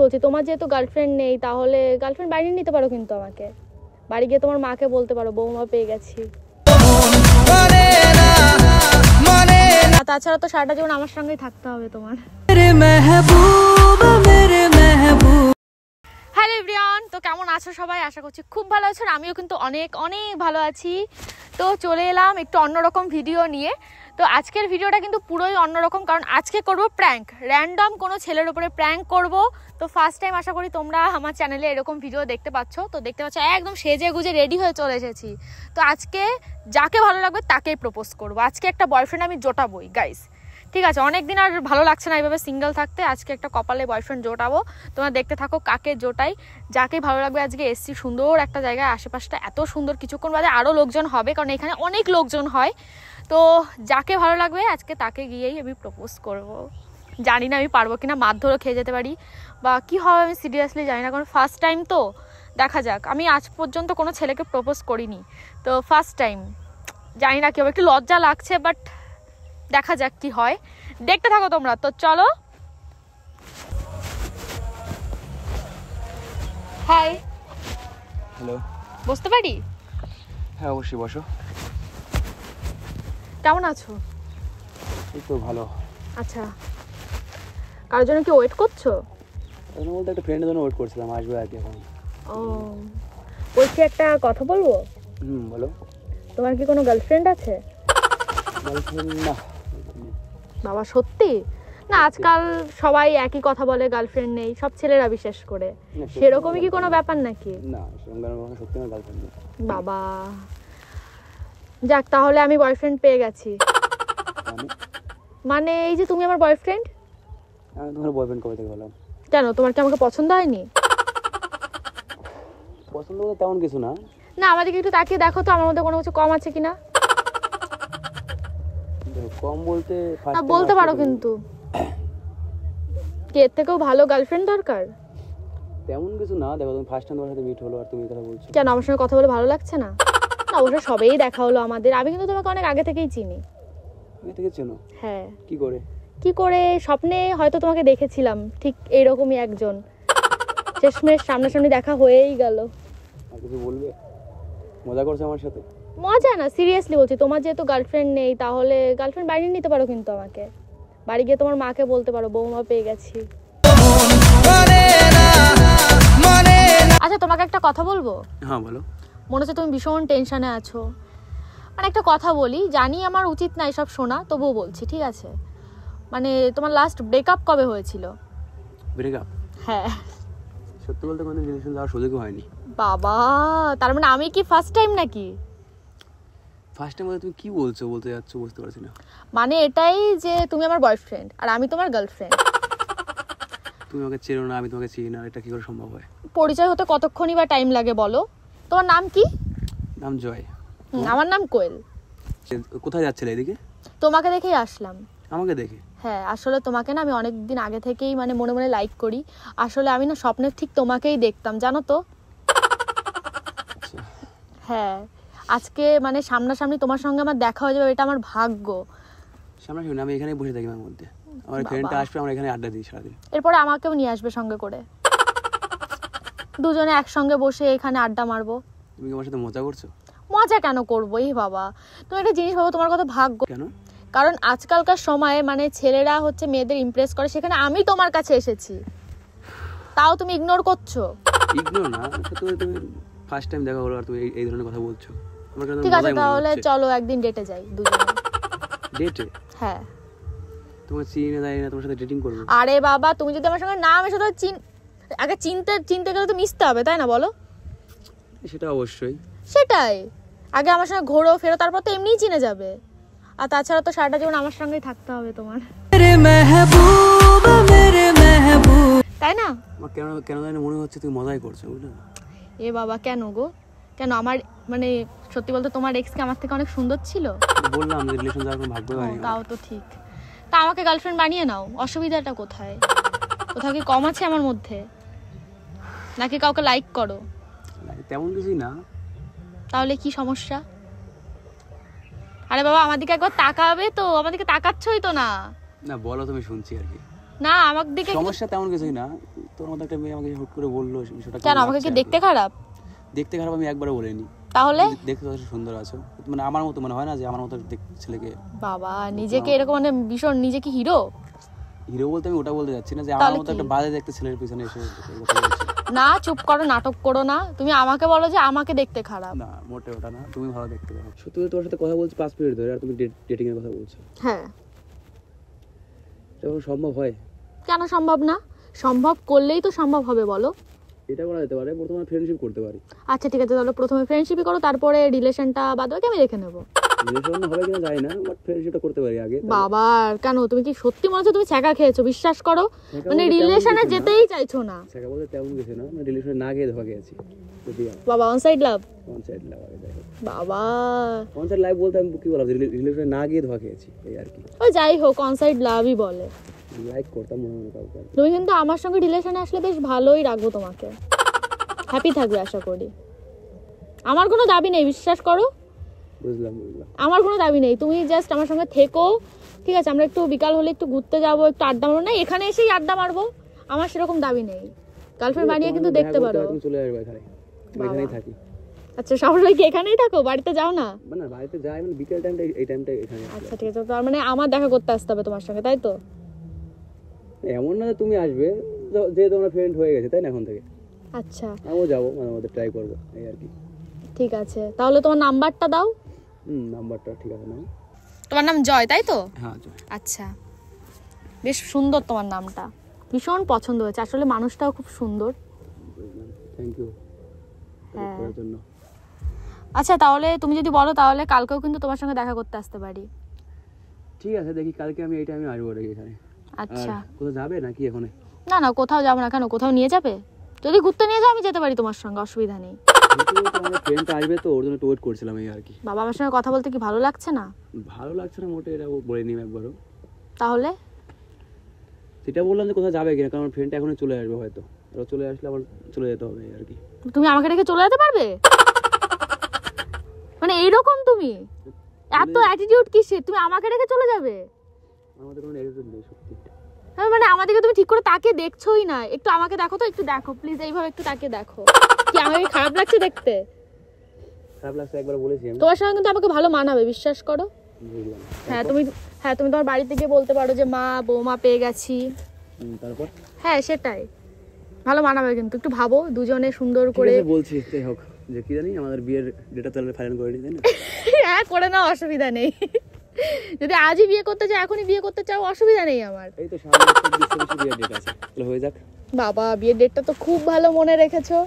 বলছি, তোমার যেহেতু গার্লফ্রেন্ড নেই তাহলে গার্লফ্রেন্ড বানিয়ে নিতে পারো, কিন্তু আমাকে বাড়ি গিয়ে তোমার মাকে বলতে পারো বৌমা পেয়ে গেছি। আর তাছাড়া তো সারাটা জীবন আমার সঙ্গেই থাকতে হবে তোমার। হ্যালো এভরিওয়ান, তো কেমন আছো সবাই? আশা করছি খুব ভালো আছো। আমিও কিন্তু অনেক অনেক ভালো আছি। তো চলে এলাম একটু অন্যরকম ভিডিও নিয়ে। তো আজকের ভিডিওটা কিন্তু পুরোই অন্যরকম, কারণ আজকে করব প্র্যাঙ্ক, র্যান্ডম কোনো ছেলের উপরে প্র্যাঙ্ক করব। তো ফার্স্ট টাইম আশা করি তোমরা আমার চ্যানেলে এরকম ভিডিও দেখতে পাচ্ছ। তো দেখতে পাচ্ছ একদম সেজে গুজে রেডি হয়ে চলে এসেছি। তো আজকে যাকে ভালো লাগবে তাকেই প্রপোজ করব। আজকে একটা বয়ফ্রেন্ড আমি জোটাবোই গাইস, ঠিক আছে? অনেকদিন আর ভালো লাগছে না এইভাবে সিঙ্গেল থাকতে। আজকে একটা কপালে বয়ফ্রেন্ড জোটাবো। তোমরা দেখতে থাকো কাকে জোটাই, যাকে ভালো লাগবে। আজকে এসছি সুন্দর একটা জায়গায়, আশেপাশটা এত সুন্দর, কিছুক্ষণ বাদে আরও লোকজন হবে, কারণ এখানে অনেক লোকজন হয়। তো যাকে ভালো লাগবে আজকে তাকে গিয়েই আমি প্রপোজ করব। জানি না আমি পারবো কিনা, মারধরও খেয়ে যেতে পারি বা কি হবে আমি সিরিয়াসলি জানি না, কারণ ফার্স্ট টাইম তো। দেখা যাক, আমি আজ পর্যন্ত কোনো ছেলেকে প্রপোজ করিনি, তো ফার্স্ট টাইম। জানি না কি হবে, একটু লজ্জা লাগছে, বাট দেখা যাক কি হয়। দেখতে থাকো তোমরা। তো চলো। হাই। হ্যালো। বসতে পারি? হ্যাঁ অবশ্যই, বসো। কেমন আছো? এই তো ভালো। আচ্ছা, কারোর জন্য কি ওয়েট করছো? আমি বলতে একটা ফ্রেন্ডের জন্য ওয়েট করছিলাম, আসবে আর কি এখন। ও, বলছি একটা কথা বলবো। বলো। তোমার কি কোনো গার্লফ্রেন্ড আছে? গার্লফ্রেন্ড না। বাবা সত্যি? না, আজকাল সবাই একই কথা বলে, গার্লফ্রেন্ড নেই, সব ছেলেরা বিশেষ করে। সেরকমই কি কোনো ব্যাপার নাকি? না, সেরকম সত্যি না, গার্লফ্রেন্ড নেই। বাবা, যাক তাহলে আমি বয়ফ্রেন্ড পেয়ে গেছি। মানে এই যে তুমি আমার বয়ফ্রেন্ড। আমি তোমার বয়ফ্রেন্ড কবে থেকে হলাম? কেন, তোমার কি আমাকে পছন্দ হয়নি? পছন্দ বলতে তেমন কিছু না। না, আমাদেরকে একটু তাকিয়ে দেখো তো, আমার মধ্যে কোনো কিছু কম আছে কিনা। কম বলতে না, বলতে পারো কিন্তু। কি এর থেকেও ভালো গার্লফ্রেন্ড দরকার? তেমন কিছু না। দেখো, তুমি ফার্স্ট টাইম তোমার সাথে মিট হলো আর তুমি এই কথা বলছো। কেন, আমার সঙ্গে কথা বলে ভালো লাগছে না? না, অবশ্য সবেই দেখা হলো আমাদের। আমি কিন্তু তোমাকে অনেক আগে থেকেই চিনি। আগে থেকে চেনো? হ্যাঁ। কি করে? কি করে? স্বপ্নে হয়তো তোমাকে দেখেছিলাম, ঠিক এইরকমই একজন। শেষমেশ সামনাসামনি দেখা হয়েই গেল। আর কিছু বলবে? মজা করছো আমার সাথে? মজা না, সিরিয়াসলি বলছি। তোমার যেহেতু গার্লফ্রেন্ড নেই তাহলে গার্লফ্রেন্ড বানিয়ে নিতে পারো, কিন্তু আমাকে বাড়ি গিয়ে তোমার মাকে বলতে পারো বৌমা পেয়ে গেছি। আচ্ছা, তোমাকে একটা কথা বলবো। হ্যাঁ বলো। মনে হচ্ছে তুমি ভীষণ টেনশনে আছো। মানে একটা কথা বলি, জানি আমার উচিত না এসব শোনা, তবুও বলছি, ঠিক আছে? মানে তোমার লাস্ট ব্রেকআপ কবে হয়েছিল? ব্রেকআপ? হ্যাঁ। সত্যি বলতে কোনো রিলেশন যাওয়ার সুযোগই হয়নি। বাবা, তার মানে আমি কি ফার্স্ট টাইম নাকি? ফার্স্ট টাইম বলতে তুমি কি বলছো, বলতে যাচ্ছ বুঝতে পারছি না। মানে এটাই যে তুমি আমার বয়ফ্রেন্ড আর আমি তোমার গার্লফ্রেন্ড। তুমি আমাকে চেনো না, আমি তোমাকে চিনি না, এটা কি করে সম্ভব হয়? পরিচয় হতে কতক্ষণই বা টাইম লাগে বলো? তোমার নাম কি? নাম জয়। আমার নাম কোয়েল। কোথায় যাচ্ছিলে এদিকে? তোমাকে দেখেই আসলাম। আমাকে দেখে? হ্যাঁ, আসলে তোমাকে না আমি অনেক দিন আগে থেকেই মানে মনে মনে লাইক করি। আসলে আমি না স্বপ্নে ঠিক তোমাকেই দেখতাম, জানো তো? হ্যাঁ, আজকে মানে সামনাসামনি তোমার সঙ্গে আমার দেখা হয়ে যাবে, এটা আমার ভাগ্য। সামনাসামনি? আমি এখানেই বসে থাকি আমার মধ্যে, আমার ফ্রেন্ডটা আসবে, আমরা এখানে আড্ডা দিই সারাদিন। এরপরে আমাকেও নিয়ে আসবে সঙ্গে করে, দুজনে একসঙ্গে বসে এখানে আড্ডা মারবো। তুমি কি আমার সাথে মজা করছো? মজা কেন করবো? এই বাবা, তুমি একটা জিনিস ভাবো, তোমার কথা ভাগ্য। কেন? কারণ আজকালকার সময়ে মানে ছেলেরা হচ্ছে মেয়েদের ইমপ্রেস করে, সেখানে আমি তোমার কাছে এসেছি, তাও তুমি ইগনোর করছো। ইগনোর না, তুমি ফার্স্ট টাইম দেখা হলো আর তুমি এই ধরনের কথা বলছো। ঠিক আছে, তাহলে চলো একদিন ডেটে যাই দুজনে। ডেটে? হ্যাঁ। তোমার চিনি না জানি না, তোমার সাথে ডেটিং করবো? আরে বাবা, তুমি যদি আমার সঙ্গে না মেশো তাহলে আগে চিনতে গেলে তো মিশতে হবে, তাই না বলো? সেটা অবশ্যই। সেটাই, আগে আমার সঙ্গে ঘোরো ফেরো, তারপর তো এমনিই চিনে যাবে। আর তাছাড়া তো সারাটা জীবন আমার সঙ্গেই থাকতে হবে তোমার, তাই না? আমার কেন জানি মনে হচ্ছে তুমি মজাই করছো, বুঝলে? এ বাবা, কেন গো? কেন? আমার মানে সত্যি বলতে তোমার এক্স কি আমার থেকে অনেক সুন্দর ছিল? বললাম যে রিলেশন যাওয়ার কোনো ভাগ্য হয়নি। তাও তো ঠিক। তা আমাকে গার্লফ্রেন্ড বানিয়ে নাও, অসুবিধাটা কোথায়? কোথাও কি কম আছে আমার মধ্যে? নাকি কাউকে লাইক করো? তেমন কিছুই না। তাহলে কি সমস্যা? আরে বাবা, আমার দিকে একবার তাকাবে তো? আমার দিকে তাকাচ্ছই তো না। না বলো, তুমি শুনছি আর কি। না আমার দিকে সমস্যা তেমন কিছুই না, তোর মতো একটা মেয়ে আমাকে হুট করে বললো বিষয়টা। কেন আমাকে কি দেখতে খারাপ? দেখতে খারাপ আমি একবারও বলিনি। তাহলে দেখতে তো সুন্দর আছো, মানে আমার মতো মনে হয় না যে আমার মতো ছেলেকে। বাবা নিজেকে এরকম মানে ভীষণ নিজেকে হিরো হিরো বলতে আমি ওটা বলতে যাচ্ছি না যে আমার মতো একটা বাজে দেখতে ছেলের পিছনে এসে না। চুপ করো, নাটক করো না। তুমি আমাকে বলো যে আমাকে দেখতে খারাপ। না মোটে ওটা না, তুমি ভালো দেখতে পারো। সত্যি তোমার সাথে কথা বলছি 5 মিনিট ধরে আর তুমি ডেটিং এর কথা বলছো। হ্যাঁ এটা সম্ভব হয়? কেন সম্ভব না? সম্ভব করলেই তো সম্ভব হবে, বলো। এটা করা যেতে পারে, প্রথমে ফ্রেন্ডশিপ করতে পারি। আচ্ছা ঠিক আছে, তাহলে প্রথমে ফ্রেন্ডশিপই করো, তারপরে রিলেশনটা বাদ বাকি আমি দেখে নেবো। রিলেশন হবে কিনা জানি না, বাট ফ্রেন্ডশিপটা করতে পারি আগে। বাবা কেন, তুমি কি সত্যি মনে হচ্ছে তুমি ছ্যাঁকা খেয়েছো? বিশ্বাস করো, মানে রিলেশনে যেতেই চাইছো না। সেটা বলতে তেমন কিছু না, মানে রিলেশনে না গিয়ে ধোকা খেয়েছি। বাবা one side love. One side love আগে যাই। বাবা অন সাইড লাভ বলতে আমি কি বললাম, রিলেশনে না গিয়ে ধোকা খেয়েছি এই আর কি। ও যাই হোক, অন সাইড লাভই বলে। লাইক করতাম মনে মনে কাউকে। তুমি কিন্তু আমার সঙ্গে রিলেশনে আসলে বেশ ভালোই রাখবো তোমাকে, হ্যাপি থাকবে আশা করি। আমার কোনো দাবি নেই, বিশ্বাস করো। বুঝলাম বুঝলাম। আমার কোনো দাবি নেই, তুমি জাস্ট আমার সঙ্গে থেকো, ঠিক আছে? আমরা একটু বিকাল হলে একটু ঘুরতে যাবো, একটু আড্ডা মারবো, না এখানে এসেই আড্ডা মারবো, আমার সেরকম দাবি নেই। গার্লফ্রেন্ড বানিয়ে কিন্তু দেখতে পারো। তুমি চলে আসবে এখানে, আমি এখানেই থাকি। আচ্ছা সবসময় কি এখানেই থাকো, বাড়িতে যাও না? না বাড়িতে যাই, মানে বিকেল টাইমটা এই টাইমটা এখানে। আচ্ছা ঠিক আছে, তার মানে আমার দেখা করতে আসতে হবে তোমার সঙ্গে, তাই তো? এমন না যে তুমি আসবে, যে তোমার ফ্রেন্ড হয়ে গেছে তাই না এখন থেকে। আচ্ছা আমিও যাবো, মানে আমাদের ট্রাই করবো এই আর কি। ঠিক আছে, তাহলে তোমার নাম্বারটা দাও। নাম্বারটা ঠিক আছে না? তোমার নাম জয় তাই তো? হ্যাঁ জয়। আচ্ছা বেশ সুন্দর তোমার নামটা, ভীষণ পছন্দ হয়েছে, আসলে মানুষটাও খুব সুন্দর। থ্যাংক ইউ এর জন্য। আচ্ছা তাহলে তুমি যদি বলো তাহলে কালকেও কিন্তু তোমার সঙ্গে দেখা করতে আসতে পারি। ঠিক আছে দেখি, কালকে আমি এই টাইমে আসবো এখানে। আচ্ছা কোথাও যাবে নাকি এখন? না না কোথাও যাবো না। কেন, কোথাও নিয়ে যাবে? যদি ঘুরতে নিয়ে যাও আমি যেতে পারি তোমার সঙ্গে, অসুবিধা নেই। আমার ফ্রেন্ডটা আসবে তো, ওর জন্য ওয়েট করছিলাম এই আর কি। বাবা আমার সঙ্গে কথা বলতে কি ভালো লাগছে না? ভালো লাগছে না মোটে, এটা বলে নিম একবারও। তাহলে সেটা বললাম যে কোথাও যাবে কিনা, কারণ ফ্রেন্ডটা এখনই চলে আসবে হয়তো, ওরা চলে আসলে আবার চলে যেতে হবে আর কি। তুমি আমাকে রেখে চলে যেতে পারবে? মানে এইরকম তুমি এত অ্যাটিটিউড কিসে, তুমি আমাকে রেখে চলে যাবে? আমাদের কোনো অ্যাটিটিউড নেই সত্যি। হ্যাঁ মানে আমাদেরকে তুমি ঠিক করে তাকিয়ে দেখছোই না। একটু আমাকে দেখো তো, একটু দেখো প্লিজ, এইভাবে একটু তাকিয়ে দেখো। কি আমাকে খারাপ লাগছে দেখতে? খারাপ লাগছে একবার বলেছি আমি। তোমার সঙ্গে কিন্তু আমাকে ভালো মানাবে, বিশ্বাস করো। বুঝলাম। হ্যাঁ তুমি তোমার বাড়িতে গিয়ে বলতে পারো যে মা বৌমা পেয়ে গেছি। তারপর হ্যাঁ সেটাই, ভালো মানাবে কিন্তু। একটু ভাবো দুজনে সুন্দর করে। বলছি যাই হোক, যে কি জানি আমাদের বিয়ের ডেটটা তাহলে ফাইনাল করে নিই, তাই না? হ্যাঁ করে নাও, অসুবিধা নেই। যদি আজই বিয়ে করতে চাও, এখনই বিয়ে করতে চাও, অসুবিধা নেই আমার। এই তো সামনে 24 বিয়ের ডেট আছে, তাহলে হয়ে যাক। বাবা বিয়ের ডেটটা তো খুব ভালো মনে রেখেছো।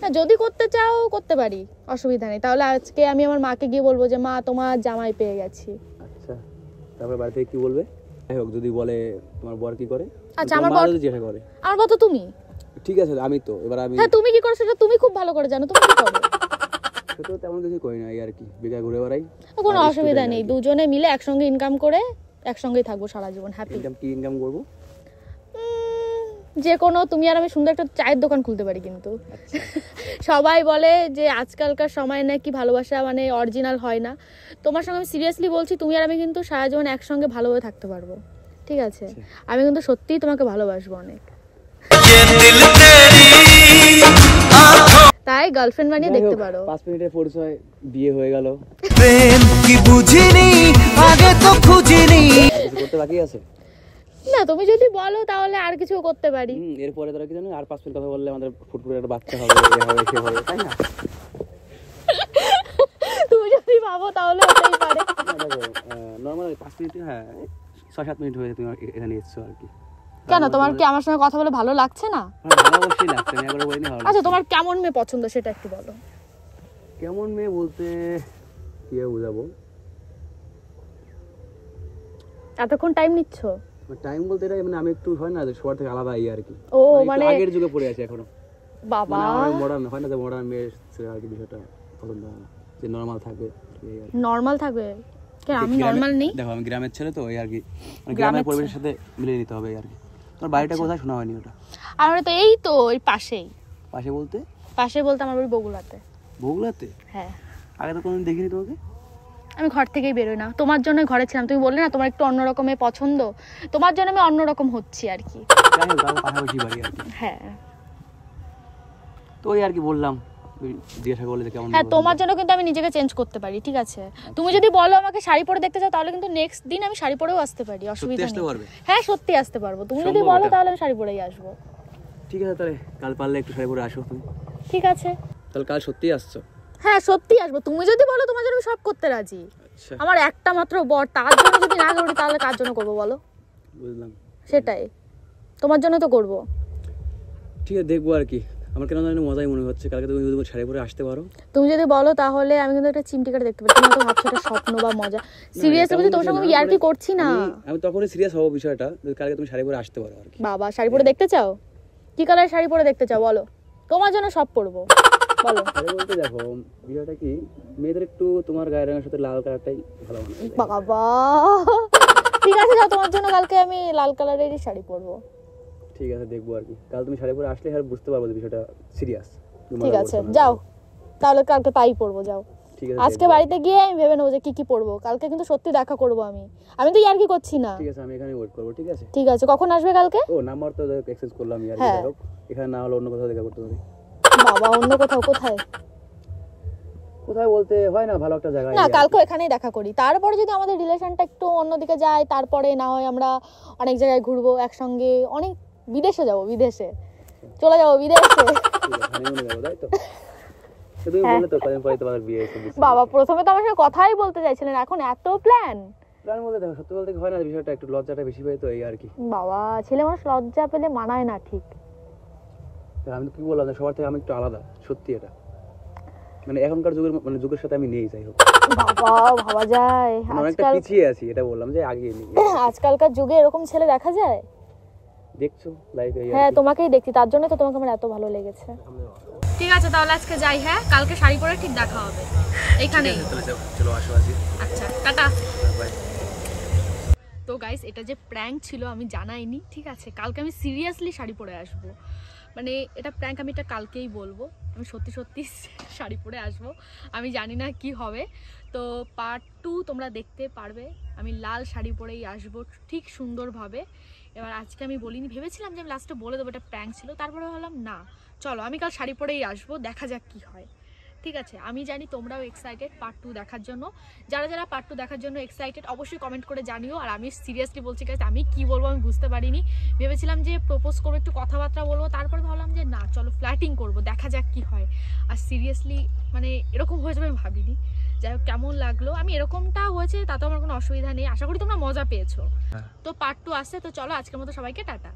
না যদি করতে চাও করতে পারি, অসুবিধা নেই। তাহলে আজকে আমি আমার মাকে গিয়ে বলবো যে মা তোমার জামাই পেয়ে গেছি। আচ্ছা তারপর বাড়ি থেকে কি বলবে? যাই হোক, যদি বলে তোমার বর কি করে? আচ্ছা আমার বর, যদি জিজ্ঞাসা করে আমার বর তো তুমি। ঠিক আছে আমি তো এবার আমি। হ্যাঁ তুমি কি করো সেটা তুমি খুব ভালো করে জানো, তুমি কি করো? সেটা তেমন কিছু করি না এই আর কি, বেকার ঘুরে বেড়াই। কোনো অসুবিধা নেই, দুজনে মিলে একসঙ্গে ইনকাম করে একসঙ্গেই থাকবো সারা জীবন হ্যাপি। কি ইনকাম করবো? যে কোনো, তুমি আর আমি সুন্দর একটা চায়ের দোকান খুলতে পারি কিন্তু। সবাই বলে যে আজকালকার সময় নাকি ভালোবাসা মানে অরিজিনাল হয় না। তোমার সঙ্গে আমি সিরিয়াসলি বলছি, তুমি আর আমি কিন্তু সারা জীবন একসঙ্গে ভালোভাবে থাকতে পারবো, ঠিক আছে? আমি কিন্তু সত্যিই তোমাকে ভালোবাসবো অনেক, তাই গার্লফ্রেন্ড বানিয়ে দেখতে পারো। 5 মিনিটের পরিচয়, বিয়ে হয়ে গেল। প্রেম কি বুঝিনি, আগে তো খুঁজিনি। কিছু করতে বাকি আছে না তুমি যদি বলো তাহলে আর কিছু করতে পারি। এরপরে তারা কি জানো, আর 5 মিনিট কথা বললে আমাদের ফুটফুটে একটা বাচ্চা হবে, এ হবে সে হবে, তাই না? তুমি যদি ভাবো তাহলে হতেই পারে। নরমাল 5 মিনিট, হ্যাঁ 6-7 মিনিট হয়ে তুমি এখানে এসছো আর কি। কেন তোমার কি আমার সঙ্গে কথা বলে ভালো লাগছে না? ভালো অবশ্যই লাগছে, আমি একবার বলিনি ভালো। আচ্ছা তোমার কেমন মেয়ে পছন্দ সেটা একটু বলো। কেমন মেয়ে বলতে কি বুঝাবো? এতক্ষণ টাইম নিচ্ছ? টাইম বলতে এটা মানে আমি একটু হয় না যে সবার থেকে আলাদা আর কি। ও মানে আগের যুগে পড়ে আছে এখনো। বাবা মডার্ন হয় না, যে মডার্ন মেয়ে আর কি, বিষয়টা পছন্দ হয় না, যে নরমাল থাকে। নরমাল থাকবে কেন? আমি নরমাল নেই। দেখো আমি গ্রামের ছেলে তো, এই আর কি, গ্রামের পরিবেশের সাথে মিলিয়ে নিতে হবে আর কি। তোমার বাড়িটা কোথায় শোনা হয়নি ওটা? আমরা তো এই তো ওই পাশেই। পাশে বলতে? পাশে বলতে আমার বাড়ি বগুড়াতে। বগুড়াতে? হ্যাঁ। আগে তো কোনোদিন দেখিনি তোমাকে। আমি ঘর থেকেই বেরোই না, তোমার জন্যই ঘরে ছিলাম। তুমি বললে না তোমার একটু অন্যরকমের পছন্দ, তোমার জন্য আমি অন্যরকম হচ্ছি আর কি। যাই হোক, আমরা পাশাপাশি বাড়ি আর কি। হ্যাঁ তো ওই আর কি বললাম, জিজ্ঞাসা করলে যে কেমন। হ্যাঁ, তোমার জন্য কিন্তু আমি নিজেকে চেঞ্জ করতে পারি, ঠিক আছে? তুমি যদি বলো আমাকে শাড়ি পরে দেখতে চাও, তাহলে কিন্তু নেক্সট দিন আমি শাড়ি পরেও আসতে পারি, অসুবিধা আসতে নেই। পারবে? হ্যাঁ সত্যি আসতে পারবো, তুমি যদি সম্ভব বলো এটা? তাহলে আমি শাড়ি পরেই আসবো। ঠিক আছে, তাহলে কাল পারলে একটু শাড়ি পরে আসো তুমি। ঠিক আছে, তাহলে কাল সত্যিই আসছো? হ্যাঁ সত্যি আসবো, তুমি যদি বলো, তোমার জন্য আমি সব করতে রাজি। আচ্ছা, আমার একটা মাত্র বর, তার জন্য যদি না করি তাহলে কার জন্য করবো বলো? বুঝলাম। সেটাই, তোমার জন্য তো করবো। ঠিক আছে, দেখবো আর কি। আমার কেন জানি মজাই মনে হচ্ছে, কালকে তুমি যদি শাড়ি পরে আসতে পারো। তুমি যদি বলো তাহলে আমি কিন্তু একটা চিমটি কাটে দেখতে পারি। তুমি তো ভাবছো এটা স্বপ্ন বা মজা, সিরিয়াসলি বলছি, তোর সঙ্গে আমি ইয়ার্কি করছি না। আমি তখনই সিরিয়াস হবো বিষয়টা, যদি কালকে তুমি শাড়ি পরে আসতে পারো আর কি। বাবা, শাড়ি পরে দেখতে চাও? কি কালার শাড়ি পরে দেখতে চাও বলো, তোমার জন্য সব পরবো, বলো। শাড়ি বলতে দেখো, বিষয়টা কি, মেয়েদের একটু তোমার গায়ের রঙের সাথে লাল কালারটাই ভালো মানে। বাবা ঠিক আছে, যাও, তোমার জন্য কালকে আমি লাল কালারেরই শাড়ি পরবো। ঠিক আছে, দেখবো আর কি। কাল তুমি শাড়ি পরে আসলে আর বুঝতে পারবো যে বিষয়টা সিরিয়াস। ঠিক আছে, যাও তাহলে, কালকে তাই পরবো, যাও। ঠিক আছে, আজকে দেখবো। বাড়িতে গিয়ে আমি ভেবে নেবো যে কি কি পরবো, কালকে কিন্তু সত্যি দেখা করবো আমি। আমি তো ইয়ার্কি করছি না। ঠিক আছে, আমি এখানে ওয়েট করবো। ঠিক আছে, ঠিক আছে, কখন আসবে কালকে? ও নাম্বার তো এক্সচেঞ্জ করলাম আর কি। হ্যাঁ। যাই হোক, এখানে না হলে অন্য কোথাও দেখা করতে পারি। বাবা, অন্য কোথাও? কোথায়? কোথায় বলতে হয় না, ভালো একটা জায়গায়। না, কালকে এখানেই দেখা করি, তারপরে যদি আমাদের রিলেশনটা একটু অন্যদিকে যায়, তারপরে না হয় আমরা অনেক জায়গায় ঘুরবো একসঙ্গে, অনেক বিদেশে যাব, বিদেশে চলে যাবো, বিদেশে। হানিমুনে যাবো, তাই তো? তো তুমি বললে তো কদিন পরে তোমাদের বিয়ে হয়েছে। বাবা, প্রথমে তো আমার সাথে কথাই বলতে চাইছিলেন, এখন এত প্ল্যান। প্ল্যান বলতে দেখো, সত্যি বলতে কি হয় না, বিষয়টা একটু লজ্জাটা বেশি পাই তো, এই আর কি। বাবা, ছেলে মানুষ লজ্জা পেলে মানায় না, ঠিক? তা আমি তো কি বললাম, যে সবার থেকে আমি একটু আলাদা, সত্যি এটা। মানে এখনকার যুগের, মানে যুগের সাথে আমি নেই, যাই হোক। বাবা, ভাবা যায় মানে অনেকটা আজকাল, পিছিয়ে আছি, এটা বললাম যে আগে নেই। আজকালকার যুগে এরকম ছেলে দেখা যায়? দেখছো লাইফে। হ্যাঁ, তোমাকেই দেখছি, তার জন্য তো তোমাকে আমার এত ভালো লেগেছে। ঠিক আছে, তাহলে আজকে যাই। হ্যাঁ, কালকে শাড়ি পরে ঠিক দেখা হবে এইখানেই। চলো আসো আসি। আচ্ছা, টাটা। বাই। তো গাইস, এটা যে প্র্যাঙ্ক ছিল আমি জানাইনি, ঠিক আছে? কালকে আমি সিরিয়াসলি শাড়ি পরে আসবো, মানে এটা প্র্যাঙ্ক, আমি এটা কালকেই বলবো। আমি সত্যি সত্যি শাড়ি পরে আসবো, আমি জানি না কি হবে। তো পার্ট 2 তোমরা দেখতে পারবে, আমি লাল শাড়ি পরেই আসবো ঠিক সুন্দরভাবে। এবার আজকে আমি বলিনি, ভেবেছিলাম যে আমি লাস্টে বলে দেবো এটা প্র্যাঙ্ক ছিল, তারপরে ভাবলাম না, চলো আমি কাল শাড়ি পরেই আসবো, দেখা যাক কি হয়। ঠিক আছে, আমি জানি তোমরাও এক্সাইটেড পার্ট 2 দেখার জন্য। যারা যারা পার্ট 2 দেখার জন্য এক্সাইটেড অবশ্যই কমেন্ট করে জানিও। আর আমি সিরিয়াসলি বলছি গাইস, আমি কি বলবো আমি বুঝতে পারিনি। ভেবেছিলাম যে প্রপোজ করবো, একটু কথাবার্তা বলবো, তারপরে ভাবলাম যে না, চলো ফ্ল্যাটিং করবো, দেখা যাক কি হয়। আর সিরিয়াসলি মানে এরকম হয়ে যাবে আমি ভাবিনি। যাই হোক, কেমন লাগলো, আমি এরকমটা হয়েছে তাতেও আমার কোনো অসুবিধা নেই। আশা করি তোমরা মজা পেয়েছো। তো পার্ট 2 আসছে, তো চলো আজকের মতো সবাইকে টাটা।